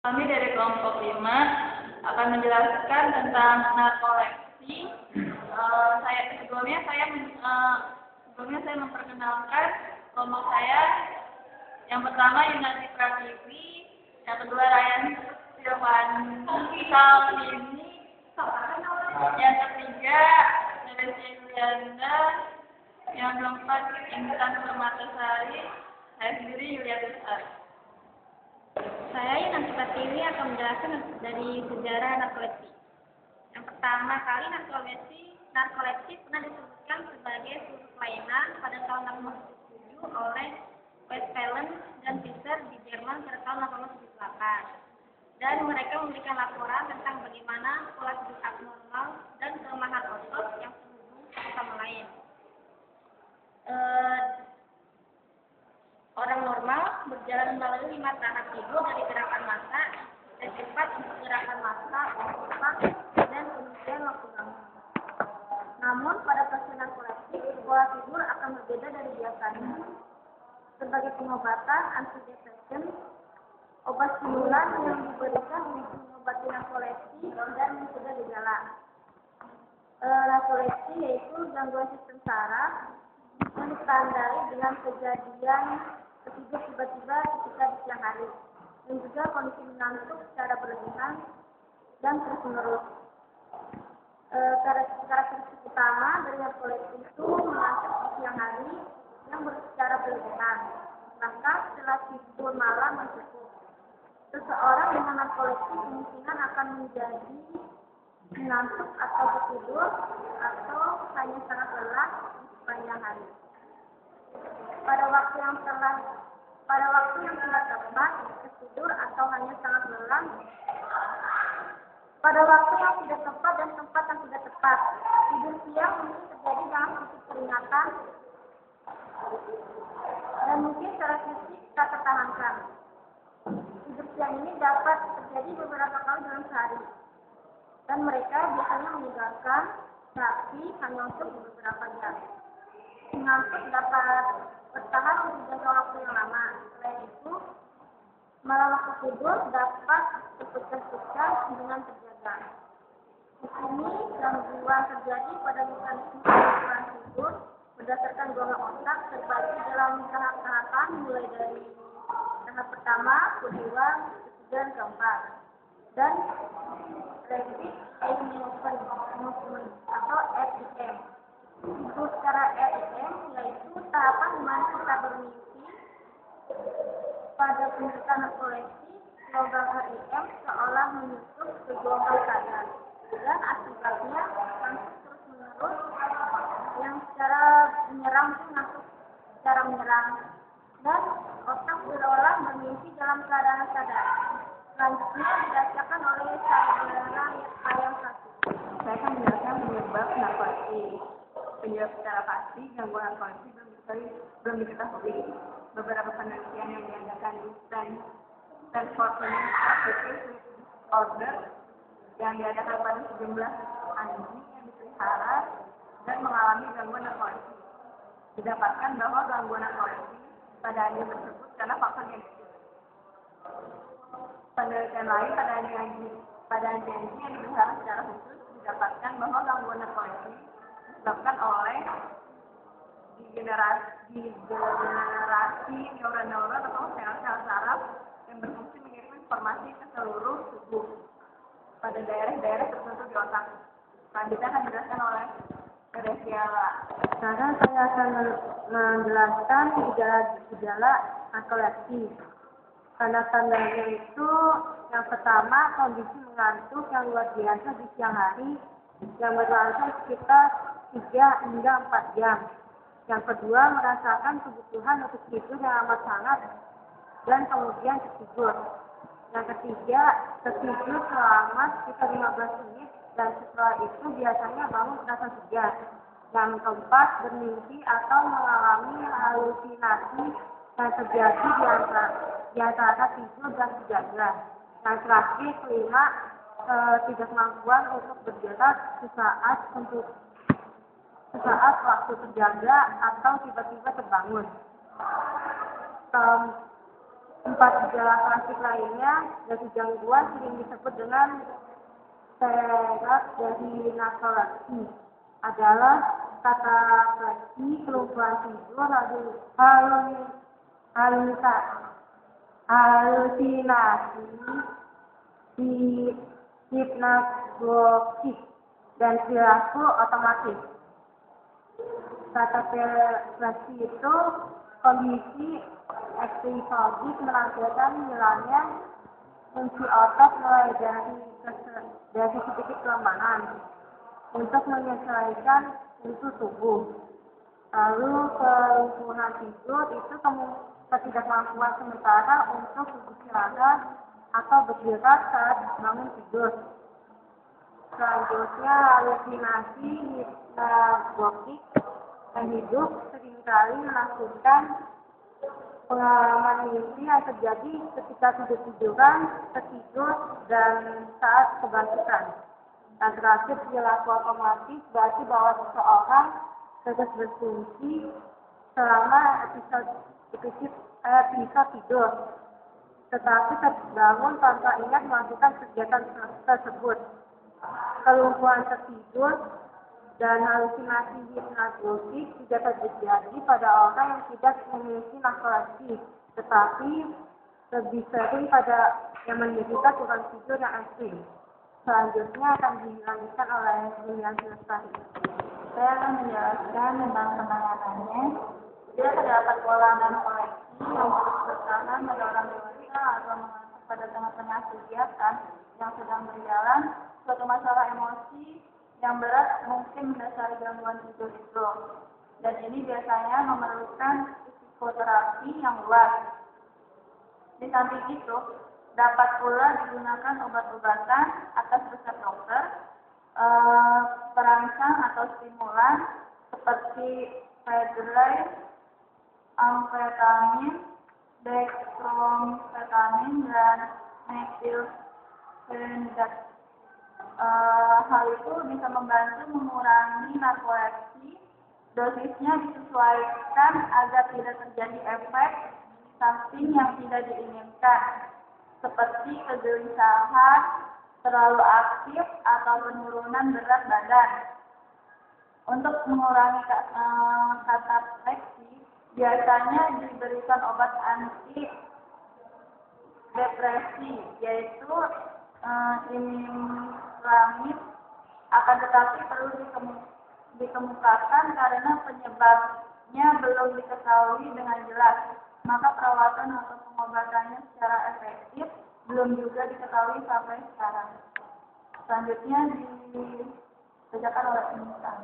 Kami dari kelompok 5 akan menjelaskan tentang narkolepsi. Sebelumnya saya memperkenalkan kelompok saya. Yang pertama Yunati Pratiwi, yang kedua Ryan Silvani Salini, yang ketiga Neresia Yulianda, yang keempat Intan Permatasari, saya sendiri Yulia Besar. Saya Yunati Pratiwi akan menjelaskan dari sejarah narkolepsi. Yang pertama kali narkolepsi pernah disebutkan sebagai suatu kelainan pada tahun 1877 oleh Westphalen dan Fischer di Jerman pada tahun 1878. Dan mereka memberikan laporan tentang bagaimana pola hidup abnormal dan kelemahan otot yang terhubung satu sama lain. Orang normal berjalan melalui 5 tahap tidur dari gerakan massa, cepat untuk gerakan massa, cepat, dan kemudian waktu bangun. Namun pada pasien narkolepsi, pola tidur akan berbeda dari biasanya. Sebagai pengobatan antidepresan, obat stimulan yang diberikan untuk mengobati narkolepsi dan mencegah gejala. Narkolepsi yaitu gangguan sistem saraf yang ditandai dengan kejadian tertidur tiba-tiba ketika di siang hari, dan juga kondisi mengantuk secara berlebihan dan terus-menerus. Karakteristik utama dari narkolepsi itu mengantuk di siang hari yang secara berlebihan, maka setelah tidur malam yang cukup. Seseorang dengan narkolepsi kemungkinan akan menjadi mengantuk atau tertidur atau hanya sangat lelah di sepanjang hari. Pada waktu yang tidak tepat, tertidur atau hanya sangat lelah. Pada waktu yang tidak tepat dan tempat yang tidak tepat, tidur siang mungkin terjadi dalam titik peringatan dan mungkin secara fisik tak tertahankan. Tidur siang ini dapat terjadi beberapa kali dalam sehari, dan mereka biasanya meninggalkan tapi hanya untuk beberapa jam. Mengantuk dapat bertahan untuk jangka waktu yang lama. Selain itu, malam waktu tidur dapat berpecah-pecah dengan terjaga. Di sini gangguan terjadi pada mekanisme pengaturan tidur berdasarkan golongan otak terbagi dalam tahap-tahapan mulai dari tahap pertama, kedua, ketiga, dan keempat. Dan rapid eye movement atau REM. Itu secara REM yaitu tahapan di mana kita bermimpi. Pada penderita narkolepsi, gelombang REM seolah menyusup ke gelombang sadar, dan akibatnya ngantuk terus-menerus yang secara menyerang dan otak berolah bermimpi dalam keadaan sadar. Selanjutnya dirasakan oleh saudara yang satu. Saya akan menjelaskan penyebab narkolepsi. Penyebab secara pasti gangguan narkolepsi belum diketahui. Beberapa penelitian yang diadakan di Stanford University Disorder yang diadakan pada sejumlah anjing yang dipelihara dan mengalami gangguan narkolepsi didapatkan bahwa gangguan narkolepsi pada anjing tersebut karena faktor genetik. Penelitian lain pada anjing-anjing yang dipelihara secara khusus didapatkan bahwa gangguan narkolepsi disebabkan oleh degenerasi neuron atau sel-sel saraf yang berfungsi mengirim informasi ke seluruh tubuh pada daerah-daerah tertentu di otak. Selanjutnya akan dijelaskan oleh Neresia. Sekarang saya akan menjelaskan gejala narkolepsi. Tanda-tandanya itu yang pertama kondisi mengantuk yang luar biasa di siang hari yang berlangsung sekitar 3 hingga 4 jam. Yang kedua merasakan kebutuhan untuk tidur yang amat sangat dan kemudian tertidur. Yang ketiga tertidur selama sekitar 15 menit dan setelah itu biasanya bangun terasa segar. Yang keempat bermimpi atau mengalami halusinasi yang terjadi di antara tidur dan terjaga. Yang terakhir kelima ketidakmampuan untuk bergerak sesaat waktu terjaga atau tiba-tiba terbangun. Empat gejala klasik lainnya dari gangguan sering disebut dengan perak dari narkolepsi adalah katapleksi, kelumpuhan tidur, halusinasi, hipnagogi, dan perilaku otomatis. Katapleksi itu kondisi episodik menampilkan hilangnya fungsi otot mulai dari titik kelemahan untuk menyesuaikan fungsi tubuh. Lalu kelumpuhan tidur itu ketidakmampuan sementara untuk beristirahat atau bergerak saat bangun tidur. Selanjutnya halusinasi hipnagogik. Hidup seringkali melakukan pengalaman mimpi yang terjadi ketika tidur-tiduran, tertidur, dan saat kebangkitan. Dan terakhir, perilaku otomatis berarti bahwa seseorang terus berfungsi selama episode tidur, tetapi terbangun tanpa ingat melakukan kegiatan tersebut. Kelumpuhan tertidur dan halusinasi hipnagogik juga terjadi pada orang yang tidak memiliki narkolepsi, tetapi lebih sering pada yang menderita kurang tidur yang ekstrim. Selanjutnya akan dilanjutkan oleh William Lestari. Saya akan menjelaskan tentang penanganannya. Bila terdapat pola narkolepsi yang terus bertahan pada orang dewasa atau mengantuk pada tengah-tengah kegiatan yang sedang berjalan, suatu masalah emosi yang berat mungkin mendasari gangguan tidur itu. Dan ini biasanya memerlukan psikoterapi yang luas. Di samping itu, dapat pula digunakan obat-obatan atas resep dokter, perangsang atau stimulan seperti Federal, amfetamin, dextromethorphan, dan methylphenidate. Hal itu bisa membantu mengurangi narkolepsi. Dosisnya disesuaikan agar tidak terjadi efek samping yang tidak diinginkan, seperti kegelisahan, terlalu aktif, atau penurunan berat badan. Untuk mengurangi katapleksi, biasanya diberikan obat anti depresi, yaitu imipramid. Akan tetapi perlu dikemukakan karena penyebabnya belum diketahui dengan jelas, maka perawatan atau pengobatannya secara efektif belum juga diketahui sampai sekarang. Selanjutnya dibacakan oleh Insan.